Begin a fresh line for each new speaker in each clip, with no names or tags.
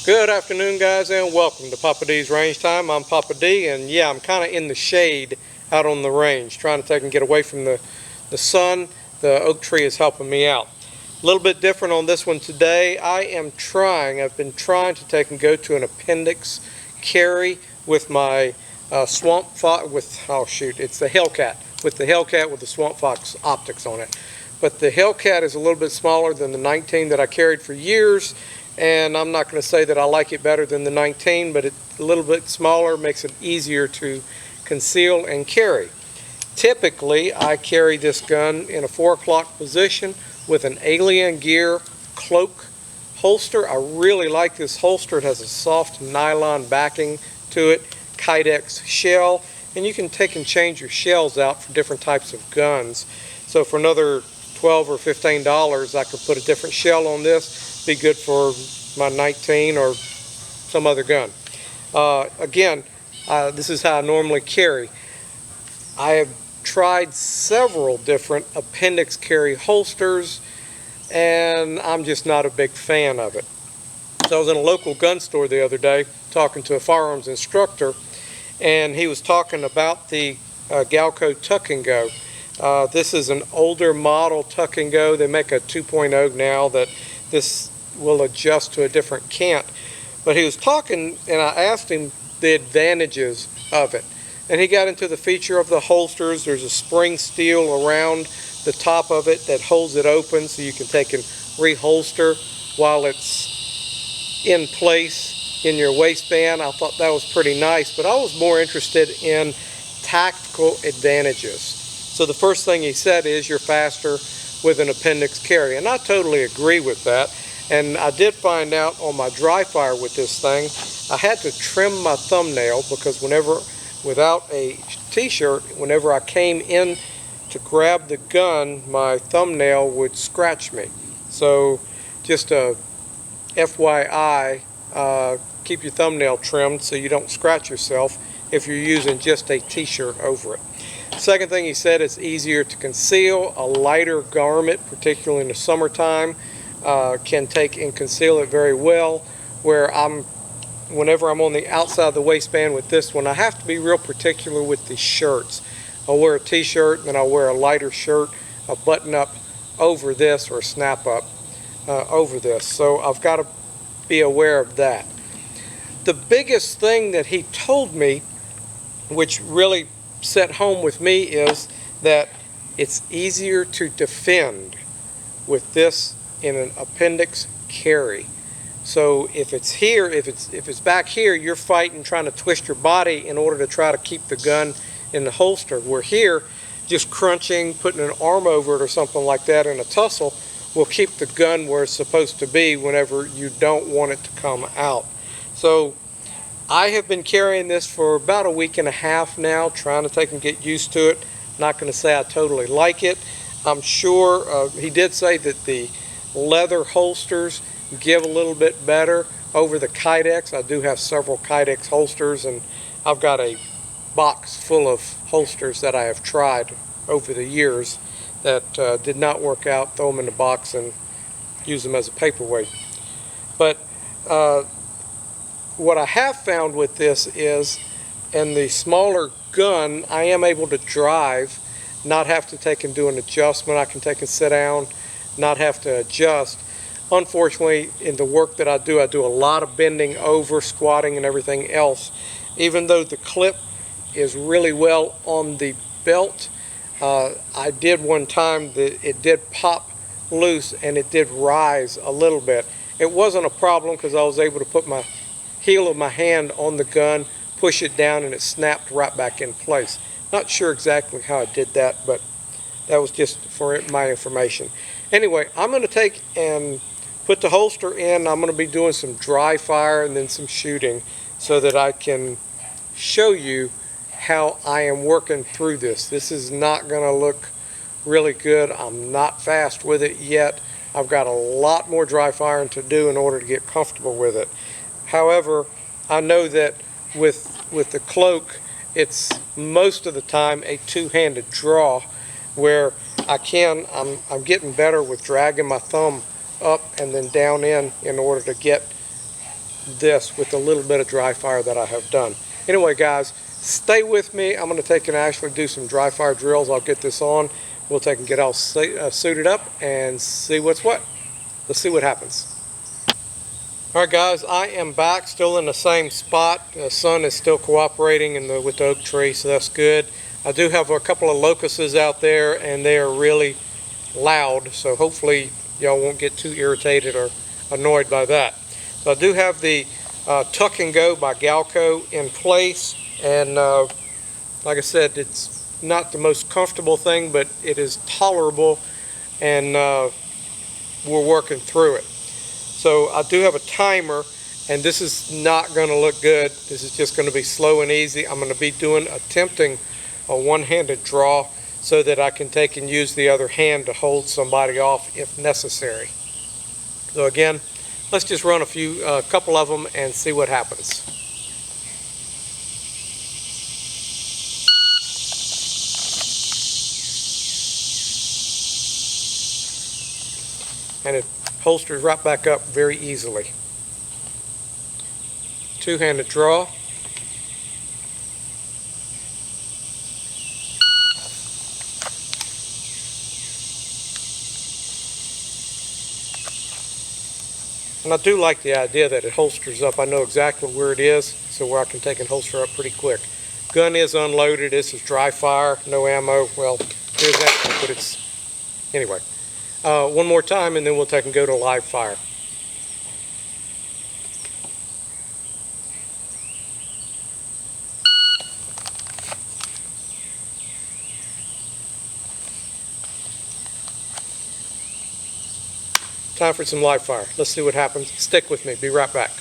Good afternoon, guys, and welcome to Papa D's Range Time. I'm Papa D, and yeah, I'm kind of in the shade out on the range, trying to take and get away from the sun. The oak tree is helping me out. A little bit different on this one today. I've been trying to take and go to an Appendix carry with my Swamp Fox, it's the Hellcat, with the Hellcat with the Swamp Fox optics on it. But the Hellcat is a little bit smaller than the 19 that I carried for years. And I'm not going to say that I like it better than the 19, but it's a little bit smaller, makes it easier to conceal and carry. Typically, I carry this gun in a 4 o'clock position with an Alien Gear cloak holster. I really like this holster. It has a soft nylon backing to it, Kydex shell, and you can take and change your shells out for different types of guns. So for another $12 or $15, I could put a different shell on this. Be good for my 19 or some other gun. This is how I normally carry. I have tried several different Appendix carry holsters, and I'm just not a big fan of it. So I was in a local gun store the other day talking to a firearms instructor, and he was talking about the Galco Tuk and Go. This is an older model Tuk and Go. They make a 2.0 now that this will adjust to a different cant. But he was talking, and I asked him the advantages of it. And he got into the feature of the holsters. There's a spring steel around the top of it that holds it open so you can take and reholster while it's in place in your waistband. I thought that was pretty nice, but I was more interested in tactical advantages. So the first thing he said is you're faster with an Appendix carry, and I totally agree with that. And I did find out on my dry fire with this thing, I had to trim my thumbnail because without a t-shirt, whenever I came in to grab the gun, my thumbnail would scratch me. So just a FYI, keep your thumbnail trimmed so you don't scratch yourself if you're using just a t-shirt over it. Second thing he said, it's easier to conceal. A lighter garment, particularly in the summertime, can take and conceal it very well. Whenever I'm on the outside of the waistband with this one, I have to be real particular with the shirts. I'll wear a t-shirt, and then I'll wear a lighter shirt, a button up over this or a snap up over this. So I've got to be aware of that. The biggest thing that he told me, which really set home with me, is that it's easier to defend with this in an Appendix carry. So if it's here, if it's back here, you're fighting, trying to twist your body in order to try to keep the gun in the holster. Where here, just crunching, putting an arm over it or something like that in a tussle will keep the gun where it's supposed to be whenever you don't want it to come out. So I have been carrying this for about a week and a half now, trying to take and get used to it. Not going to say I totally like it. I'm sure he did say that the leather holsters give a little bit better over the Kydex. I do have several Kydex holsters, and I've got a box full of holsters that I have tried over the years that did not work out. Throw them in the box and use them as a paperweight. But what I have found with this is, in the smaller gun, I am able to drive, not have to take and do an adjustment. I can take and sit down, not have to adjust. Unfortunately, in the work that I do a lot of bending over, squatting, and everything else. Even though the clip is really well on the belt, I did one time that it did pop loose and it did rise a little bit. It wasn't a problem because I was able to put my heel of my hand on the gun, push it down, and it snapped right back in place. Not sure exactly how I did that, but that was just for my information. Anyway, I'm going to take and put the holster in. I'm going to be doing some dry fire and then some shooting so that I can show you how I am working through this. This is not going to look really good. I'm not fast with it yet. I've got a lot more dry firing to do in order to get comfortable with it. However, I know that with the cloak, it's most of the time a two-handed draw where I'm getting better with dragging my thumb up and then down in order to get this with a little bit of dry fire that I have done. Anyway guys, stay with me. I'm going to take and actually do some dry fire drills. I'll get this on. We'll take and get all suited up and see what's what. Let's see what happens. Alright guys, I am back, still in the same spot. The sun is still cooperating with the oak tree, so that's good. I do have a couple of locusts out there, and they are really loud, so hopefully y'all won't get too irritated or annoyed by that. So I do have the Tuck and Go by Galco in place, and like I said, it's not the most comfortable thing, but it is tolerable, and we're working through it. So I do have a timer, and this is not going to look good. This is just going to be slow and easy. I'm going to be attempting a one-handed draw so that I can take and use the other hand to hold somebody off if necessary. So again, let's just run a couple of them and see what happens. And it holsters right back up very easily. Two-handed draw. And I do like the idea that it holsters up. I know exactly where it is, so where I can take and holster up pretty quick. Gun is unloaded. This is dry fire, no ammo. Well, there's that, but it's... Anyway, one more time, and then we'll take and go to live fire. Time for some live fire. Let's see what happens. Stick with me. Be right back.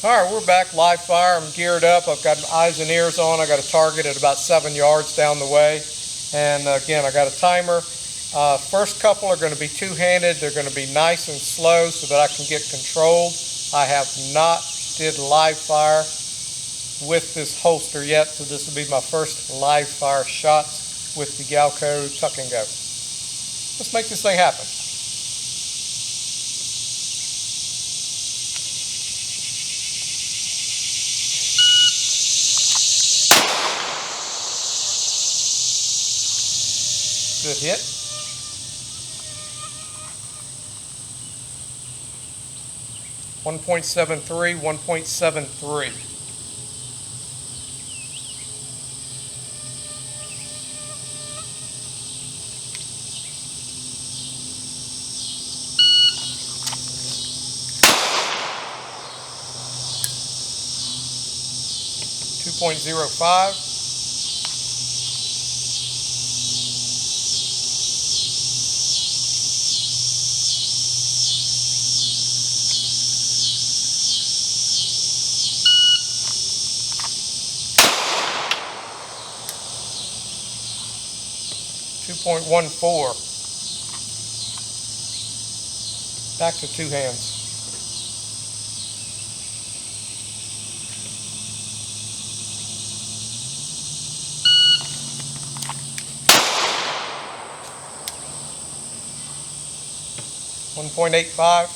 Alright, we're back. Live fire. I'm geared up. I've got eyes and ears on. I got a target at about 7 yards down the way. And again, I got a timer. First couple are going to be two-handed. They're going to be nice and slow so that I can get controlled. I have not did live fire with this holster yet, so this will be my first live fire shots with the Galco Tuk and Go. Let's make this thing happen. Good hit. .73, 1.73. .05. .14. Back to two hands. .85.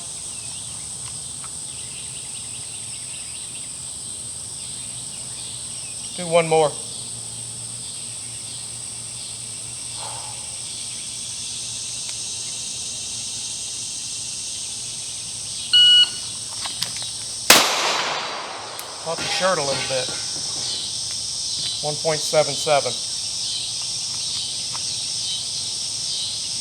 Do one more. Off the shirt a little bit. 1.77.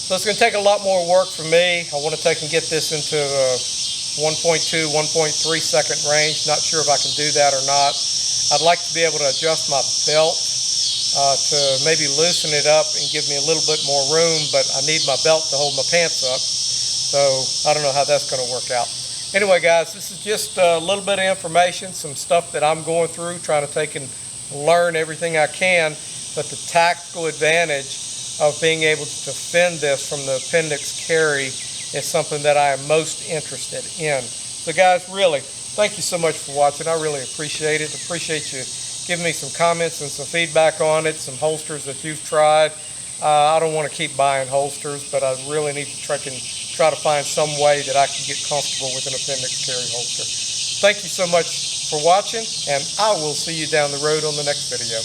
So it's going to take a lot more work for me. I want to take and get this into 1.2, 1.3 second range. Not sure if I can do that or not. I'd like to be able to adjust my belt to maybe loosen it up and give me a little bit more room, but I need my belt to hold my pants up. So I don't know how that's going to work out. Anyway guys, this is just a little bit of information, some stuff that I'm going through, trying to take and learn everything I can, but the tactical advantage of being able to defend this from the appendix carry is something that I am most interested in. So guys, really, thank you so much for watching. I really appreciate it. Appreciate you giving me some comments and some feedback on it, some holsters that you've tried. I don't want to keep buying holsters, but I really need to try to find some way that I can get comfortable with an appendix carry holster. Thank you so much for watching, and I will see you down the road on the next video.